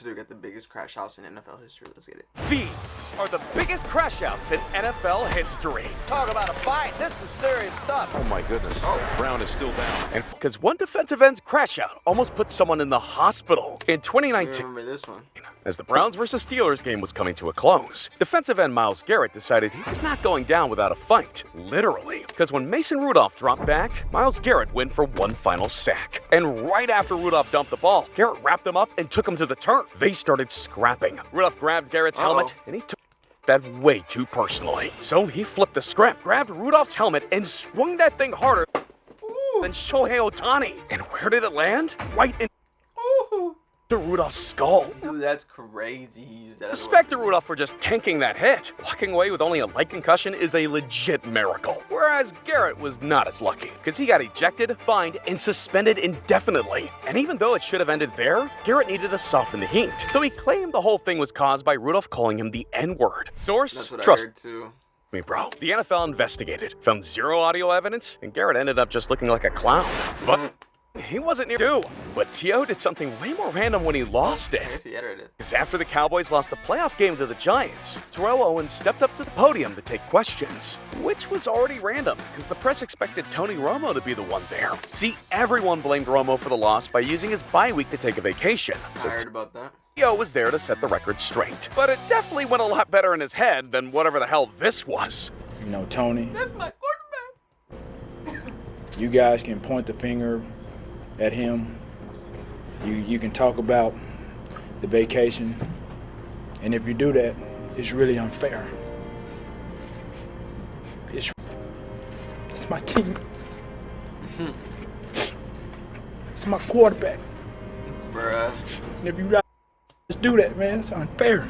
to get the biggest crash outs in NFL history. Let's get it. These are the biggest crash outs in NFL history. Talk about a fight. This is serious stuff. Oh my goodness. Brown is still down. And because one defensive end's crash out almost put someone in the hospital. In 2019, I remember this one. as the Browns vs. Steelers game was coming to a close, defensive end Myles Garrett decided he was not going down without a fight. Literally. Because when Mason Rudolph dropped back, Myles Garrett went for one final sack. And right after Rudolph dumped the ball, Garrett wrapped him up and took him to the turf. They started scrapping. Rudolph grabbed Garrett's helmet and he took that way too personally. So he flipped the script, grabbed Rudolph's helmet and swung that thing harder than Shohei Ohtani. And where did it land? Right in to Rudolph's skull. Dude, that's crazy. He used that as a Respect to weapon. Rudolph for just tanking that hit. Walking away with only a light concussion is a legit miracle. Whereas Garrett was not as lucky, because he got ejected, fined, and suspended indefinitely. And even though it should have ended there, Garrett needed to soften the heat. So he claimed the whole thing was caused by Rudolph calling him the N-word. Source? That's what Trust I heard too. me, bro. The NFL investigated, found zero audio evidence, and Garrett ended up just looking like a clown. But he wasn't near due. But T.O. did something way more random when he lost I it. guess he edited it. Because after the Cowboys lost the playoff game to the Giants, Terrell Owens stepped up to the podium to take questions, which was already random because the press expected Tony Romo to be the one there. See, everyone blamed Romo for the loss by using his bye week to take a vacation. I So heard about that. T.O. was there to set the record straight. But it definitely went a lot better in his head than whatever the hell this was. You know, Tony, That's my quarterback. you guys can point the finger at him. You can talk about the vacation. And if you do that, it's really unfair. It's my team. It's my quarterback. Bruh. And if you guys do that, man, it's unfair.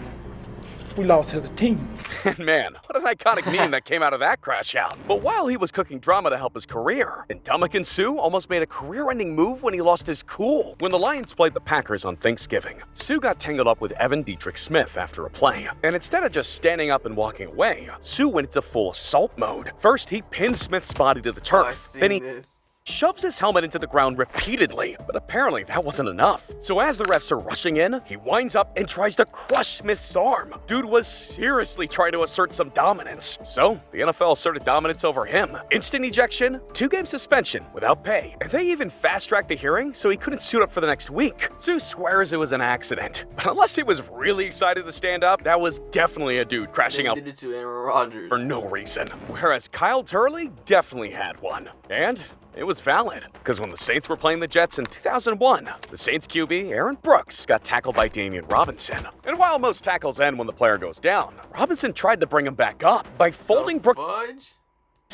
We lost as a team. And man, what an iconic meme that came out of that crash out. But while he was cooking drama to help his career, Ndamukong Suh almost made a career-ending move when he lost his cool. When the Lions played the Packers on Thanksgiving, Suh got tangled up with Evan Dietrich Smith after a play. And instead of just standing up and walking away, Suh went into full assault mode. First, he pinned Smith's body to the Oh, I turf. seen Then he this. shoves his helmet into the ground repeatedly, but apparently that wasn't enough. So as the refs are rushing in, he winds up and tries to crush Smith's arm. Dude was seriously trying to assert some dominance. So the NFL asserted dominance over him. Instant ejection, 2-game suspension without pay. And they even fast-tracked the hearing so he couldn't suit up for the next week. Suh swears it was an accident. But unless he was really excited to stand up, that was definitely a dude crashing They out did it to Aaron Rodgers. for no reason. Whereas Kyle Turley definitely had one. And it was valid, because when the Saints were playing the Jets in 2001, the Saints QB, Aaron Brooks, got tackled by Damian Robinson. And while most tackles end when the player goes down, Robinson tried to bring him back up by folding Brooks Fudge?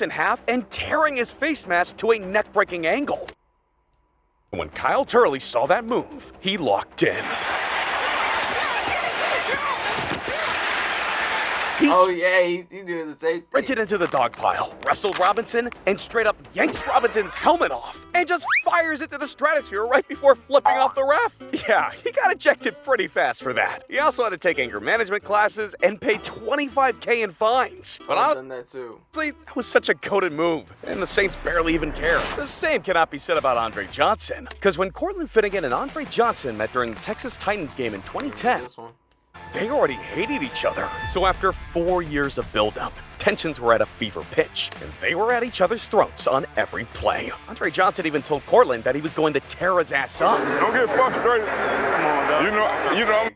in half and tearing his face mask to a neck-breaking angle. When Kyle Turley saw that move, he locked in. He Oh yeah, he's doing the same thing. sprinted into the dog pile, wrestled Robinson, and straight up yanks Robinson's helmet off, and just fires it to the stratosphere right before flipping off the ref. Yeah, he got ejected pretty fast for that. He also had to take anger management classes and pay $25K in fines. But I've done that too. honestly, that was such a coded move, and the Saints barely even care. The same cannot be said about Andre Johnson, because when Cortland Finnegan and Andre Johnson met during the Texas Titans game in 2010, This one. they already hated each other. So after 4 years of buildup, tensions were at a fever pitch, and they were at each other's throats on every play. Andre Johnson even told Cortland that he was going to tear his ass up. Don't get frustrated. You know,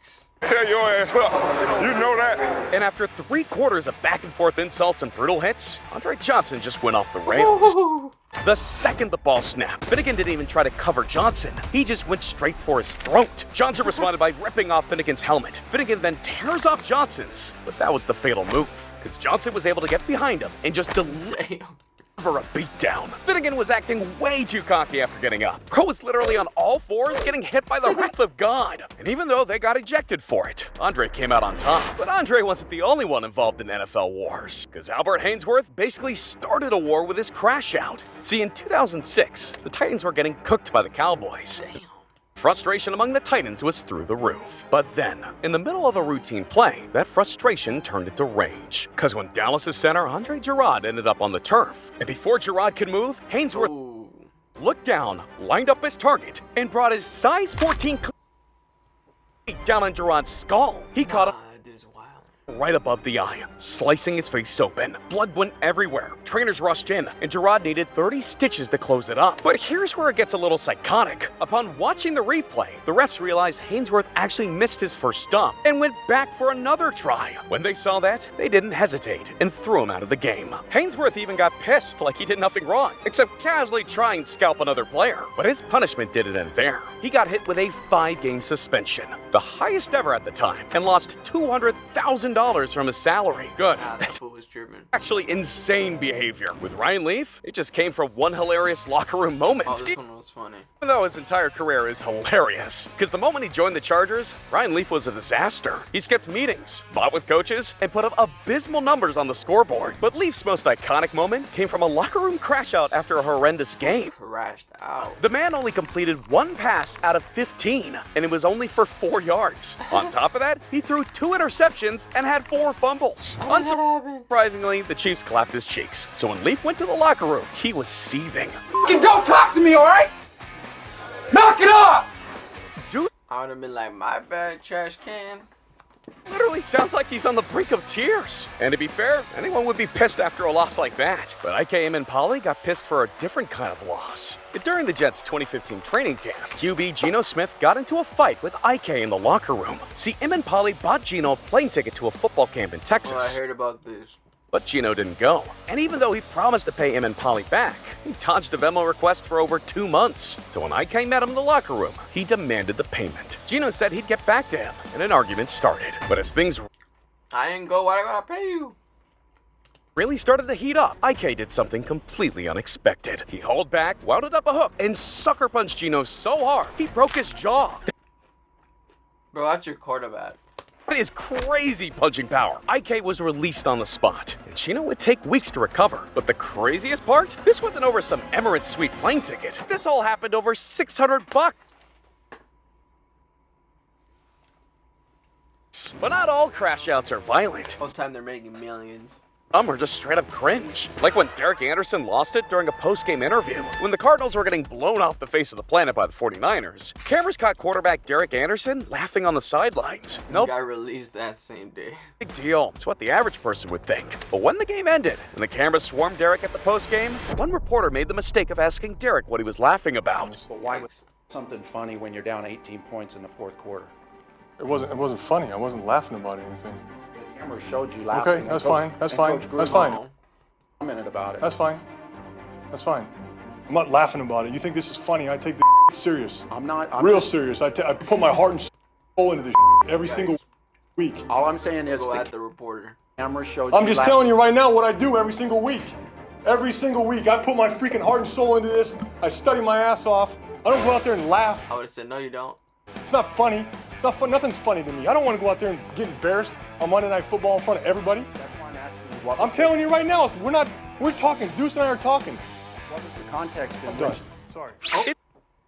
tear your ass up. You know that. And after 3 quarters of back and forth insults and brutal hits, Andre Johnson just went off the rails. The second the ball snapped, Finnegan didn't even try to cover Johnson. He just went straight for his throat. Johnson responded by ripping off Finnegan's helmet. Finnegan then tears off Johnson's, but that was the fatal move, because Johnson was able to get behind him and just deliver a beatdown. Finnegan was acting way too cocky after getting up. Bro was literally on all fours getting hit by the wrath of God. And even though they got ejected for it, Andre came out on top. But Andre wasn't the only one involved in NFL wars, because Albert Hainsworth basically started a war with his crash out. See, in 2006, the Titans were getting cooked by the Cowboys. Frustration among the Titans was through the roof. But then, in the middle of a routine play, that frustration turned into rage. Because when Dallas' center Andre Gerard ended up on the turf, and before Gerard could move, Hainsworth Ooh. looked down, lined up his target, and brought his size 14 down on Gerard's skull. He caught him Dude is wild. right above the eye, slicing his face open. Blood went everywhere. Trainers rushed in, and Gerard needed 30 stitches to close it up. But here's where it gets a little psychotic. Upon watching the replay, the refs realized Hainsworth actually missed his first stomp and went back for another try. When they saw that, they didn't hesitate and threw him out of the game. Hainsworth even got pissed like he did nothing wrong, except casually try and scalp another player. But his punishment didn't end there. He got hit with a 5-game suspension, the highest ever at the time, and lost $200,000 from his salary. Good. Nah, that fool was German. Actually insane behavior. With Ryan Leaf, it just came from one hilarious locker room moment. Oh, this one was funny. Even though his entire career is hilarious. Because the moment he joined the Chargers, Ryan Leaf was a disaster. He skipped meetings, fought with coaches, and put up abysmal numbers on the scoreboard. But Leaf's most iconic moment came from a locker room crash out after a horrendous game. Crashed out. The man only completed 1 pass out of 15, and it was only for 4 yards. On top of that, he threw 2 interceptions and had 4 fumbles. How did that happen? Unsurprisingly, the Chiefs clapped his cheeks. So when Leaf went to the locker room, he was seething. Don't talk to me, all right? Knock it off! Dude I would have been like, my bad, trash can. literally sounds like he's on the brink of tears. And to be fair, anyone would be pissed after a loss like that. But IK Eamon got pissed for a different kind of loss. During the Jets' 2015 training camp, QB Geno Smith got into a fight with IK in the locker room. See, Eamon bought Geno a plane ticket to a football camp in Texas. Oh, I heard about this. But Geno didn't go. And even though he promised to pay Eamon back, he dodged a Venmo request for over 2 months. So when IK met him in the locker room, he demanded the payment. Geno said he'd get back to him, and an argument started. But as things I didn't go, why I gotta pay you? really started to heat up, IK did something completely unexpected. He hauled back, welded up a hook, and sucker punched Geno so hard, he broke his jaw. Bro, that's your quarterback. His crazy punching power. IK was released on the spot, and Geno would take weeks to recover. But the craziest part? This wasn't over some Emirates Suite plane ticket. This all happened over $600. But not all crash outs are violent. Most time they're making millions. Some are just straight up cringe. Like when Derek Anderson lost it during a post-game interview. When the Cardinals were getting blown off the face of the planet by the 49ers, cameras caught quarterback Derek Anderson laughing on the sidelines. Nope. Got released that same day. Big deal. It's what the average person would think. But when the game ended and the cameras swarmed Derek at the post-game, one reporter made the mistake of asking Derek what he was laughing about. But why was something funny when you're down 18 points in the fourth quarter? It wasn't funny. I wasn't laughing about anything. The camera showed you laughing. Okay, that's fine. That's fine. That's fine. Commented about it. That's fine. That's fine. I'm not laughing about it. You think this is funny? I take the serious. I'm not. Real serious. I put my heart and soul into this every single week. All I'm saying is Go the at the reporter. camera showed you I'm just telling you right now what I do every single week. Every single week. I put my freaking heart and soul into this. I study my ass off. I don't go out there and laugh. I would have said, no, you don't. It's not funny. It's not fun. Nothing's funny to me. I don't want to go out there and get embarrassed on Monday Night Football in front of everybody. That's why I'm asking you what I'm telling you right now, we're talking. Deuce and I are talking. What was the context in I'm done. which Sorry. If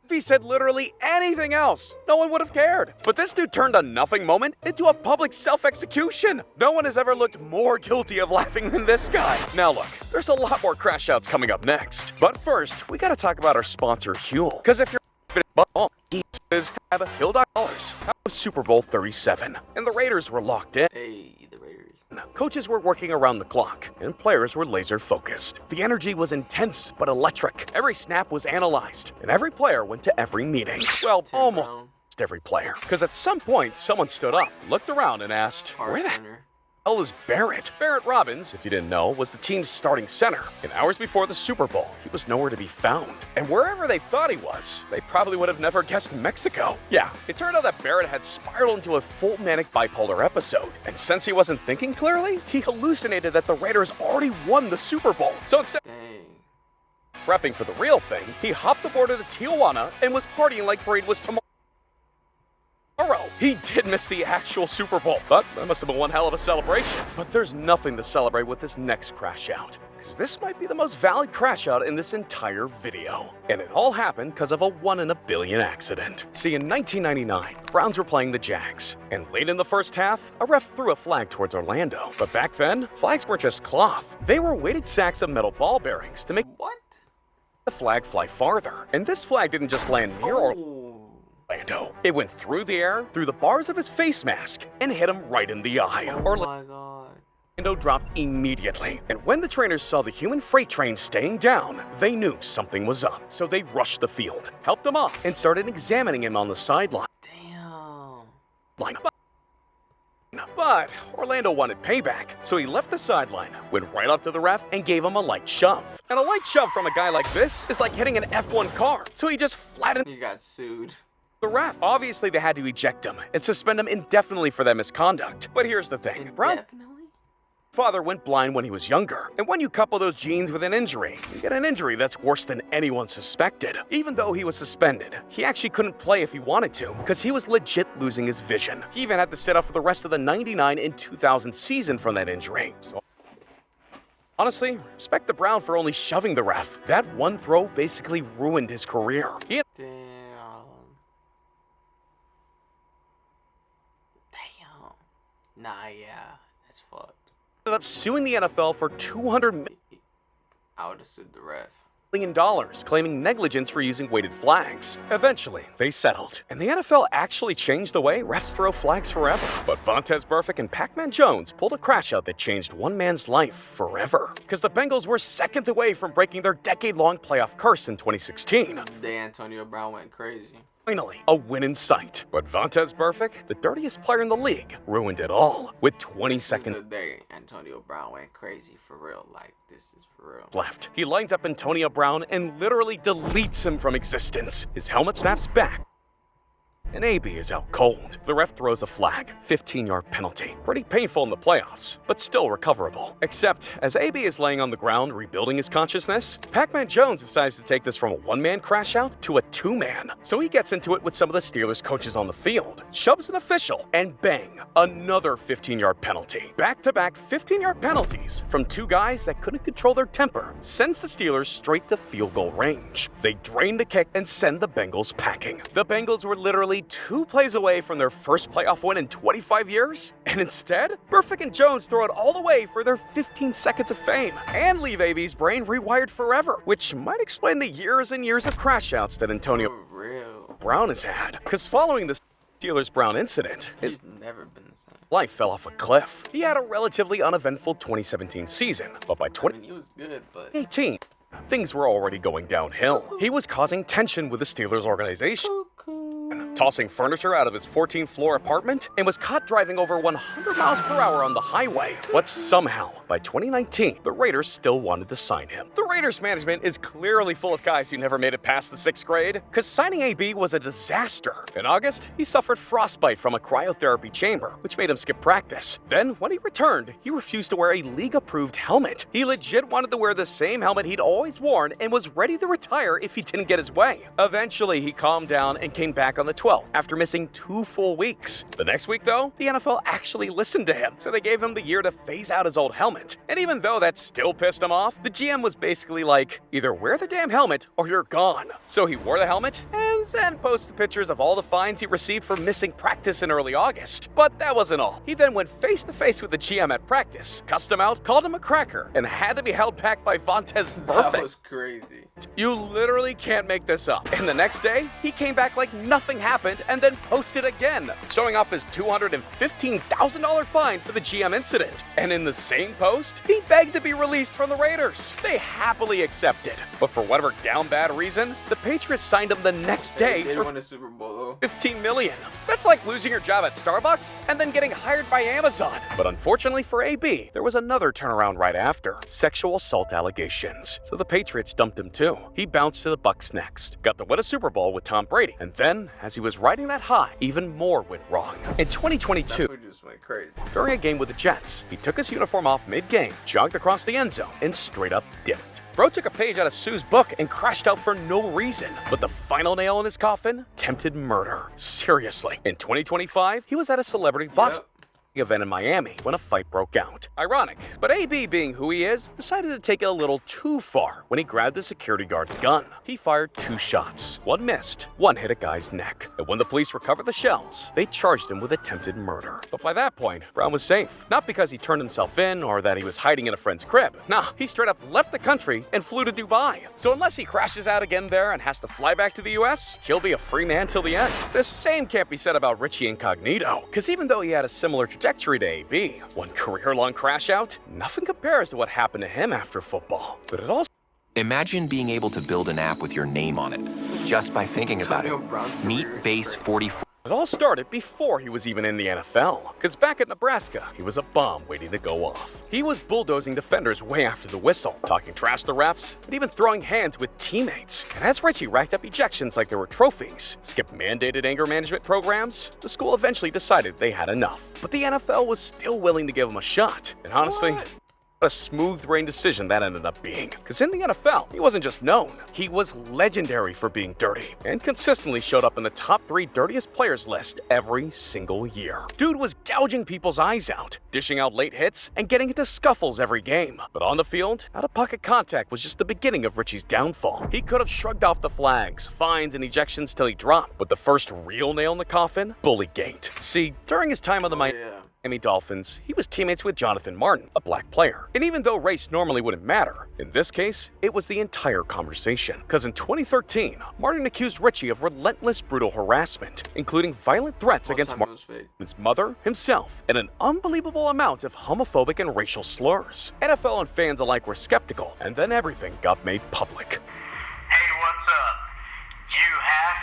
he said literally anything else, no one would have cared. But this dude turned a nothing moment into a public self-execution. No one has ever looked more guilty of laughing than this guy. Now look, there's a lot more crash outs coming up next. But first, we gotta talk about our sponsor, Huel. Because if you're have $1 of Super Bowl 37, and the Raiders were locked in. Hey, the Raiders. Coaches were working around the clock, and players were laser focused. The energy was intense but electric. Every snap was analyzed, and every player went to every meeting. Well, Tim almost Brown, every player. Because at some point, someone stood up, looked around, and asked, Par where the Center. hell is Barrett? Barrett Robbins, if you didn't know, was the team's starting center. And hours before the Super Bowl, he was nowhere to be found. And wherever they thought he was, they probably would have never guessed Mexico. Yeah, it turned out that Barrett had spiraled into a full manic bipolar episode. And since he wasn't thinking clearly, he hallucinated that the Raiders already won the Super Bowl. So instead Dang. of prepping for the real thing, he hopped aboard to Tijuana and was partying like parade was tomorrow. He did miss the actual Super Bowl, but that must have been one hell of a celebration. But there's nothing to celebrate with this next crash out, because this might be the most valid crash out in this entire video. And it all happened because of a 1 in a billion accident. See, in 1999, Browns were playing the Jags, and late in the first half, a ref threw a flag towards Orlando. But back then, flags weren't just cloth. They were weighted sacks of metal ball bearings to make What? the flag fly farther. And this flag didn't just land near Orlando. Oh. Orlando. It went through the air, through the bars of his face mask, and hit him right in the eye. Oh my god. Orlando dropped immediately, and when the trainers saw the human freight train staying down, they knew something was up. So they rushed the field, helped him up, and started examining him on the sideline. Damn. But Orlando wanted payback, so he left the sideline, went right up to the ref, and gave him a light shove. And a light shove from a guy like this is like hitting an F1 car, so he just flattened He got sued. the ref. Obviously, they had to eject him and suspend him indefinitely for that misconduct. But here's the thing. Brown Definitely. father went blind when he was younger, and when you couple those genes with an injury, you get an injury that's worse than anyone suspected. Even though he was suspended, he actually couldn't play if he wanted to, because he was legit losing his vision. He even had to sit out for the rest of the 99 and 2000 season from that injury. So honestly, respect the Brown for only shoving the ref. That one throw basically ruined his career. He Damn. Damn. Nah, yeah. That's fucked. ended up suing the NFL for $200 I would have sued the ref. million, claiming negligence for using weighted flags. Eventually, they settled, and the NFL actually changed the way refs throw flags forever. But Vontaze Burfict and Pac-Man Jones pulled a crash out that changed one man's life forever. Because the Bengals were seconds away from breaking their decade-long playoff curse in 2016. The day Antonio Brown went crazy. Finally, a win in sight. But Vontaze Burfict, the dirtiest player in the league, ruined it all with 20 This is seconds the day Antonio Brown went crazy for real. Like, this is for real. left. He lines up Antonio Brown and literally deletes him from existence. His helmet snaps back, and AB is out cold. The ref throws a flag, 15-yard penalty. Pretty painful in the playoffs, but still recoverable. Except, as AB is laying on the ground rebuilding his consciousness, Pac-Man Jones decides to take this from a one-man crash out to a two-man. So he gets into it with some of the Steelers coaches on the field, shoves an official, and bang, another 15-yard penalty. Back-to-back 15-yard penalties from two guys that couldn't control their temper sends the Steelers straight to field goal range. They drain the kick and send the Bengals packing. The Bengals were literally 2 plays away from their first playoff win in 25 years, and instead, Burfict and Jones throw it all away for their 15 seconds of fame, and leave AB's brain rewired forever, which might explain the years and years of crash outs that Antonio For real. Brown has had. Because following the Steelers-Brown incident, his He's never been the same. life fell off a cliff. He had a relatively uneventful 2017 season, but by I mean, he was good, but 2018, things were already going downhill. He was causing tension with the Steelers organization, tossing furniture out of his 14th floor apartment, and was caught driving over 100 miles per hour on the highway. But somehow, by 2019, the Raiders still wanted to sign him. The Raiders management is clearly full of guys who never made it past the 6th grade, because signing AB was a disaster. In August, he suffered frostbite from a cryotherapy chamber, which made him skip practice. Then, when he returned, he refused to wear a league-approved helmet. He legit wanted to wear the same helmet he'd always worn and was ready to retire if he didn't get his way. Eventually, he calmed down and came back on the 12th after missing 2 full weeks. The next week, though, the NFL actually listened to him, so they gave him the year to phase out his old helmet. And even though that still pissed him off, the GM was basically like, either wear the damn helmet or you're gone. So he wore the helmet and then posted pictures of all the fines he received for missing practice in early August. But that wasn't all. He then went face to face with the GM at practice, cussed him out, called him a cracker, and had to be held back by Vontaze Burfict. that was crazy. You literally can't make this up. And the next day, he came back like nothing happened and then posted again, showing off his $215,000 fine for the GM incident. And in the same post, he begged to be released from the Raiders. They happily accepted. But for whatever down bad reason, the Patriots signed him the next day They for won the Super Bowl, though. $15 million. That's like losing your job at Starbucks and then getting hired by Amazon. But unfortunately for AB, there was another turnaround right after. Sexual assault allegations. So the Patriots dumped him too. He bounced to the Bucs next. Got to win a Super Bowl with Tom Brady. And then, as he was riding that high, even more went wrong. In 2022, That just went crazy. during a game with the Jets, he took his uniform off mid-game, jogged across the end zone, and straight up dipped. Bro took a page out of Sue's book and crashed out for no reason. But the final nail in his coffin? Attempted murder. Seriously. In 2025, he was at a celebrity box Yep. event in Miami when a fight broke out. Ironic, but AB, being who he is, decided to take it a little too far when he grabbed the security guard's gun. He fired 2 shots. One missed, one hit a guy's neck. And when the police recovered the shells, they charged him with attempted murder. But by that point, Brown was safe. Not because he turned himself in or that he was hiding in a friend's crib. Nah, he straight up left the country and flew to Dubai. So unless he crashes out again there and has to fly back to the US, he'll be a free man till the end. The same can't be said about Richie Incognito, because even though he had a similar trajectory to AB, one career-long crash out, nothing compares to what happened to him after football. But it also Imagine being able to build an app with your name on it, just by thinking about it. Meet Base 44. It all started before he was even in the NFL, because back at Nebraska, he was a bomb waiting to go off. He was bulldozing defenders way after the whistle, talking trash to refs, and even throwing hands with teammates. And as Richie racked up ejections like they were trophies, skipped mandated anger management programs, the school eventually decided they had enough. But the NFL was still willing to give him a shot, and honestly, what a smooth brain decision that ended up being. Because in the NFL, he wasn't just known, he was legendary for being dirty, and consistently showed up in the top 3 dirtiest players list every single year. Dude was gouging people's eyes out, dishing out late hits, and getting into scuffles every game. But on the field, out-of-pocket contact was just the beginning of Richie's downfall. He could have shrugged off the flags, fines, and ejections till he dropped, but the first real nail in the coffin, Bullygate. See, during his time on the Miami Dolphins, he was teammates with Jonathan Martin, a black player. And even though race normally wouldn't matter, in this case, it was the entire conversation. Because in 2013, Martin accused Richie of relentless, brutal harassment, including violent threats against Martin's mother, himself, and an unbelievable amount of homophobic and racial slurs. NFL and fans alike were skeptical, and then everything got made public. Hey, what's up? You have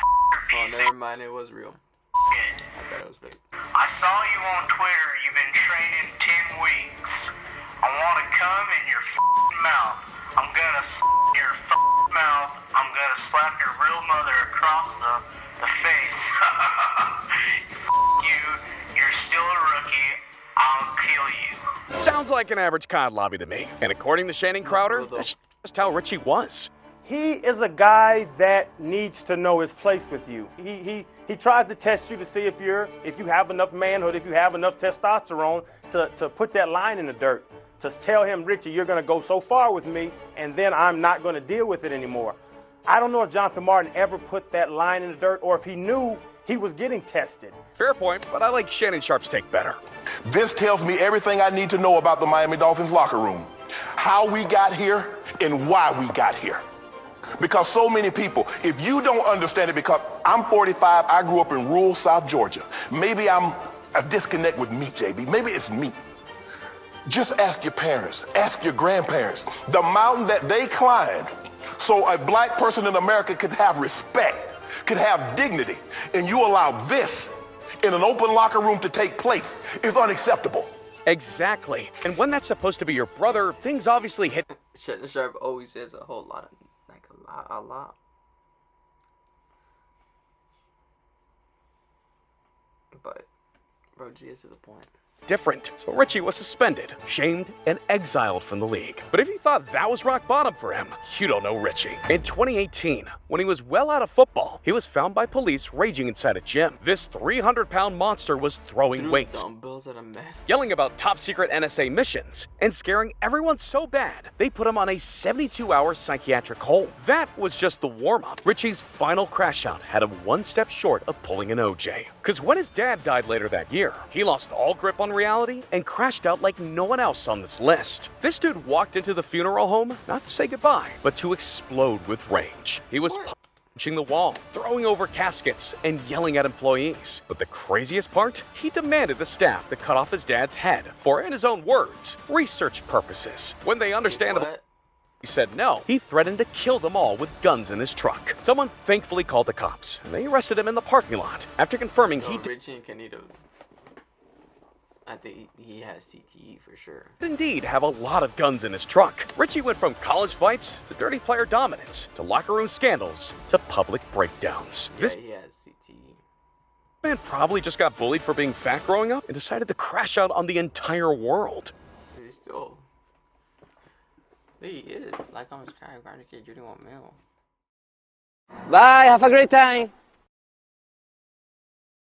Oh, never mind, it was real. I thought it was fake. I saw you on Twitter. You've been training 10 weeks. I want to come in your mouth. I'm gonna your mouth. I'm gonna slap your real mother across the face. You. You're still a rookie. I'll kill you. Sounds like an average COD lobby to me. And according to Shannon Crowder, that's just how Richie was. He is a guy that needs to know his place with you. He tries to test you to see if you have enough manhood, if you have enough testosterone to put that line in the dirt. To tell him, Richie, you're going to go so far with me, and then I'm not going to deal with it anymore. I don't know if Jonathan Martin ever put that line in the dirt or if he knew he was getting tested. Fair point, but I like Shannon Sharp's take better. This tells me everything I need to know about the Miami Dolphins locker room. How we got here and why we got here. Because so many people, if you don't understand it, because I'm 45, I grew up in rural South Georgia. Maybe I'm a disconnect with me, JB. Maybe it's me. Just ask your parents, ask your grandparents, the mountain that they climbed so a black person in America could have respect, could have dignity, and you allow this in an open locker room to take place is unacceptable. Exactly. And when that's supposed to be your brother, things obviously hit. Shannon Sharp always says a whole lot of, a lot. But, bro, G is to the point. Different. So Richie was suspended, shamed, and exiled from the league. But if you thought that was rock bottom for him, you don't know Richie. In 2018, when he was well out of football, he was found by police raging inside a gym. This 300-pound monster was throwing weights, yelling about top-secret NSA missions, and scaring everyone so bad, they put him on a 72-hour psychiatric hold. That was just the warm-up. Richie's final crash out had him one step short of pulling an OJ. Because when his dad died later that year, he lost all grip on reality and crashed out like no one else on this list. This dude walked into the funeral home not to say goodbye, but to explode with rage. He was punching the wall, throwing over caskets, and yelling at employees. But the craziest part? He demanded the staff to cut off his dad's head for, in his own words, research purposes. When they understandably said no, he threatened to kill them all with guns in his truck. Someone thankfully called the cops, and they arrested him in the parking lot after confirming he did I think he has CTE for sure. Indeed have a lot of guns in his truck. Richie went from college fights to dirty player dominance to locker room scandals to public breakdowns. Yeah, he has CTE. Man probably just got bullied for being fat growing up and decided to crash out on the entire world. He's still... There he is. Like on his crying, grinding kid, Judy 1 mil. Bye, have a great time.